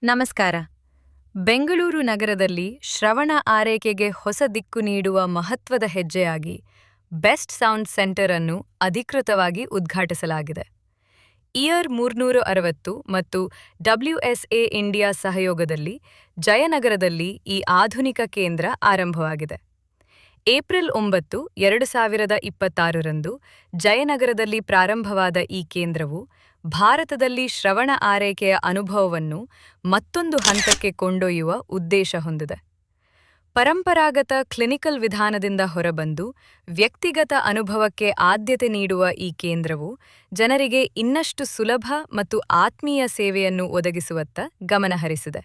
ನಮಸ್ಕಾರ. ಬೆಂಗಳೂರು ನಗರದಲ್ಲಿ ಶ್ರವಣ ಆರೈಕೆಗೆ ಹೊಸ ದಿಕ್ಕು ನೀಡುವ ಮಹತ್ವದ ಹೆಜ್ಜೆಯಾಗಿ ಬೆಸ್ಟ್ ಸೌಂಡ್ ಸೆಂಟರ್ ಅನ್ನು ಅಧಿಕೃತವಾಗಿ ಉದ್ಘಾಟಿಸಲಾಗಿದೆ. ಇಯರ್ 360 ಮತ್ತು WSA ಇಂಡಿಯಾ ಸಹಯೋಗದಲ್ಲಿ ಜಯನಗರದಲ್ಲಿ ಈ ಆಧುನಿಕ ಕೇಂದ್ರ ಆರಂಭವಾಗಿದೆ. ಏಪ್ರಿಲ್ 9, 2026ರಂದು ಜಯನಗರದಲ್ಲಿ ಪ್ರಾರಂಭವಾದ ಈ ಕೇಂದ್ರವು ಭಾರತದಲ್ಲಿ ಶ್ರವಣ ಆರೈಕೆಯ ಅನುಭವವನ್ನು ಮತ್ತೊಂದು ಹಂತಕ್ಕೆ ಕೊಂಡೊಯ್ಯುವ ಉದ್ದೇಶ ಹೊಂದಿದೆ. ಪರಂಪರಾಗತ ಕ್ಲಿನಿಕಲ್ ವಿಧಾನದಿಂದ ಹೊರಬಂದು ವ್ಯಕ್ತಿಗತ ಅನುಭವಕ್ಕೆ ಆದ್ಯತೆ ನೀಡುವ ಈ ಕೇಂದ್ರವು ಜನರಿಗೆ ಇನ್ನಷ್ಟು ಸುಲಭ ಮತ್ತು ಆತ್ಮೀಯ ಸೇವೆಯನ್ನು ಒದಗಿಸುವತ್ತ ಗಮನಹರಿಸಿದೆ.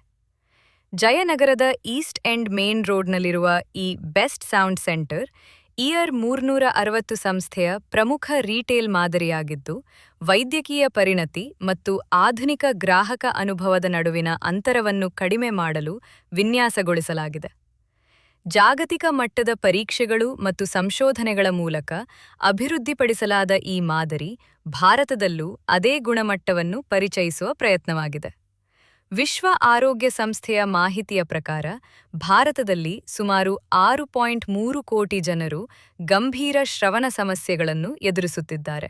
ಜಯನಗರದ ಈಸ್ಟ್ ಎಂಡ್ ಮೇನ್ ರೋಡ್ನಲ್ಲಿರುವ ಈ ಬೆಸ್ಟ್ ಸೌಂಡ್ ಸೆಂಟರ್ ಇಯರ್ 360 ಸಂಸ್ಥೆಯ ಪ್ರಮುಖ ರೀಟೇಲ್ ಮಾದರಿಯಾಗಿದ್ದು, ವೈದ್ಯಕೀಯ ಪರಿಣತಿ ಮತ್ತು ಆಧುನಿಕ ಗ್ರಾಹಕ ಅನುಭವದ ನಡುವಿನ ಅಂತರವನ್ನು ಕಡಿಮೆ ಮಾಡಲು ವಿನ್ಯಾಸಗೊಳಿಸಲಾಗಿದೆ. ಜಾಗತಿಕ ಮಟ್ಟದ ಪರೀಕ್ಷೆಗಳು ಮತ್ತು ಸಂಶೋಧನೆಗಳ ಮೂಲಕ ಅಭಿವೃದ್ಧಿಪಡಿಸಲಾದ ಈ ಮಾದರಿ ಭಾರತದಲ್ಲೂ ಅದೇ ಗುಣಮಟ್ಟವನ್ನು ಪರಿಚಯಿಸುವ ಪ್ರಯತ್ನವಾಗಿದೆ. ವಿಶ್ವ ಆರೋಗ್ಯ ಸಂಸ್ಥೆಯ ಮಾಹಿತಿಯ ಪ್ರಕಾರ ಭಾರತದಲ್ಲಿ ಸುಮಾರು 6.3 ಕೋಟಿ ಜನರು ಗಂಭೀರ ಶ್ರವಣ ಸಮಸ್ಯೆಗಳನ್ನು ಎದುರಿಸುತ್ತಿದ್ದಾರೆ.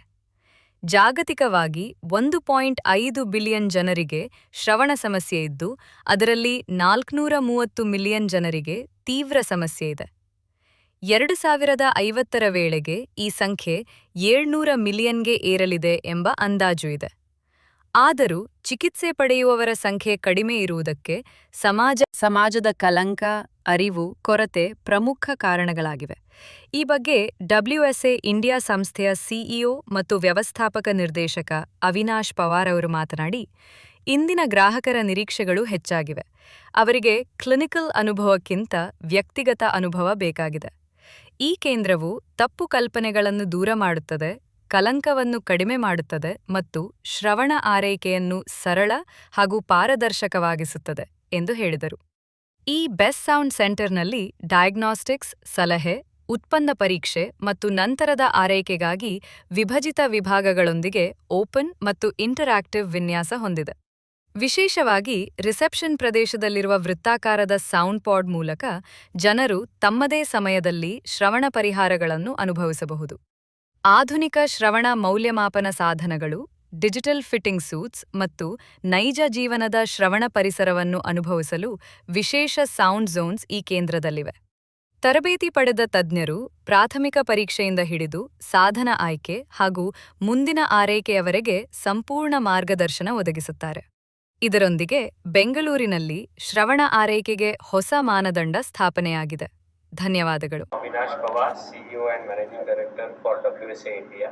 ಜಾಗತಿಕವಾಗಿ 1.5 ಬಿಲಿಯನ್ ಜನರಿಗೆ ಶ್ರವಣ ಸಮಸ್ಯೆ ಇದ್ದು, ಅದರಲ್ಲಿ 430 ಮಿಲಿಯನ್ ಜನರಿಗೆ ತೀವ್ರ ಸಮಸ್ಯೆ ಇದೆ. 2050ರ ವೇಳೆಗೆ ಈ ಸಂಖ್ಯೆ 700 ಮಿಲಿಯನ್ಗೆ ಏರಲಿದೆ ಎಂಬ ಅಂದಾಜು ಇದೆ. ಆದರೂ ಚಿಕಿತ್ಸೆ ಪಡೆಯುವವರ ಸಂಖ್ಯೆ ಕಡಿಮೆ ಇರುವುದಕ್ಕೆ ಸಮಾಜದ ಕಲಂಕ, ಅರಿವು ಕೊರತೆ ಪ್ರಮುಖ ಕಾರಣಗಳಾಗಿವೆ. ಈ ಬಗ್ಗೆ WSA ಇಂಡಿಯಾ ಸಂಸ್ಥೆಯ ಸಿಇಒ ಮತ್ತು ವ್ಯವಸ್ಥಾಪಕ ನಿರ್ದೇಶಕ ಅವಿನಾಶ್ ಪವಾರ್ ಅವರು ಮಾತನಾಡಿ, ಇಂದಿನ ಗ್ರಾಹಕರ ನಿರೀಕ್ಷೆಗಳು ಹೆಚ್ಚಾಗಿವೆ. ಅವರಿಗೆ ಕ್ಲಿನಿಕಲ್ ಅನುಭವಕ್ಕಿಂತ ವ್ಯಕ್ತಿಗತ ಅನುಭವ ಬೇಕಾಗಿದೆ. ಈ ಕೇಂದ್ರವು ತಪ್ಪು ಕಲ್ಪನೆಗಳನ್ನು ದೂರ ಮಾಡುತ್ತದೆ, ಕಲಂಕವನ್ನು ಕಡಿಮೆ ಮಾಡುತ್ತದೆ ಮತ್ತು ಶ್ರವಣ ಆರೈಕೆಯನ್ನು ಸರಳ ಹಾಗೂ ಪಾರದರ್ಶಕವಾಗಿಸುತ್ತದೆ ಎಂದು ಹೇಳಿದರು. ಈ ಬೆಸ್ಟ್ ಸೌಂಡ್ ಸೆಂಟರ್ನಲ್ಲಿ ಡಯಾಗ್ನಾಸ್ಟಿಕ್ಸ್, ಸಲಹೆ, ಉತ್ಪನ್ನ ಪರೀಕ್ಷೆ ಮತ್ತು ನಂತರದ ಆರೈಕೆಗಾಗಿ ವಿಭಜಿತ ವಿಭಾಗಗಳೊಂದಿಗೆ ಓಪನ್ ಮತ್ತು ಇಂಟರಾಕ್ಟಿವ್ ವಿನ್ಯಾಸ ಹೊಂದಿದೆ. ವಿಶೇಷವಾಗಿ ರಿಸೆಪ್ಷನ್ ಪ್ರದೇಶದಲ್ಲಿರುವ ವೃತ್ತಾಕಾರದ ಸೌಂಡ್ ಪಾಡ್ ಮೂಲಕ ಜನರು ತಮ್ಮದೇ ಸಮಯದಲ್ಲಿ ಶ್ರವಣ ಪರಿಹಾರಗಳನ್ನು ಅನುಭವಿಸಬಹುದು. ಆಧುನಿಕ ಶ್ರವಣ ಮೌಲ್ಯಮಾಪನ ಸಾಧನಗಳು, ಡಿಜಿಟಲ್ ಫಿಟ್ಟಿಂಗ್ ಸೂಟ್ಸ್ ಮತ್ತು ನೈಜ ಜೀವನದ ಶ್ರವಣ ಪರಿಸರವನ್ನು ಅನುಭವಿಸಲು ವಿಶೇಷ ಸೌಂಡ್ ಝೋನ್ಸ್ ಈ ಕೇಂದ್ರದಲ್ಲಿವೆ. ತರಬೇತಿ ಪಡೆದ ತಜ್ಞರು ಪ್ರಾಥಮಿಕ ಪರೀಕ್ಷೆಯಿಂದ ಹಿಡಿದು ಸಾಧನ ಆಯ್ಕೆ ಹಾಗೂ ಮುಂದಿನ ಆರೈಕೆಯವರೆಗೆ ಸಂಪೂರ್ಣ ಮಾರ್ಗದರ್ಶನ ಒದಗಿಸುತ್ತಾರೆ. ಇದರೊಂದಿಗೆ ಬೆಂಗಳೂರಿನಲ್ಲಿ ಶ್ರವಣ ಆರೈಕೆಗೆ ಹೊಸ ಮಾನದಂಡ ಸ್ಥಾಪನೆಯಾಗಿದೆ. ಧನ್ಯವಾದಗಳು. Avinash Pawar, CEO and Managing Director for WSA India.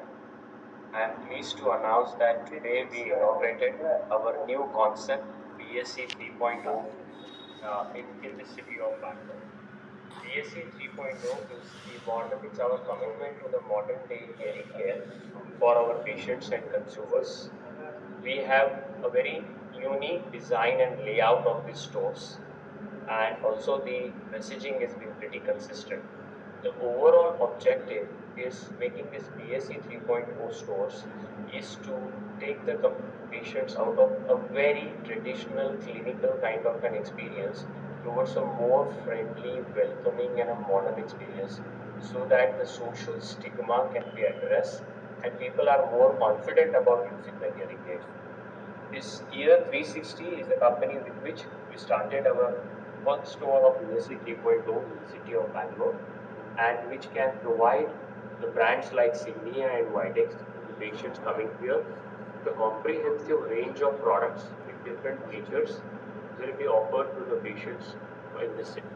I am pleased to announce that today we inaugurated our new concept BSc 3.0 in the city of Bangalore. BSc 3.0 is our commitment to the modern day hearing care for our patients and consumers. We have a very unique design and layout of the stores, and also the messaging has been pretty consistent. The overall objective is making this BSc 3.0 stores is to take the patients out of a very traditional clinical kind of an experience towards a more friendly, welcoming and a modern experience, so that the social stigma can be addressed and people are more confident about using the hearing aids. This year 360 is the company with which we started our first store of BSc 3.0 in the city of Bangalore, and which can provide the brands like Signia and Videx to the patients coming here the comprehensive range of products with different features will be offered to the patients in this city.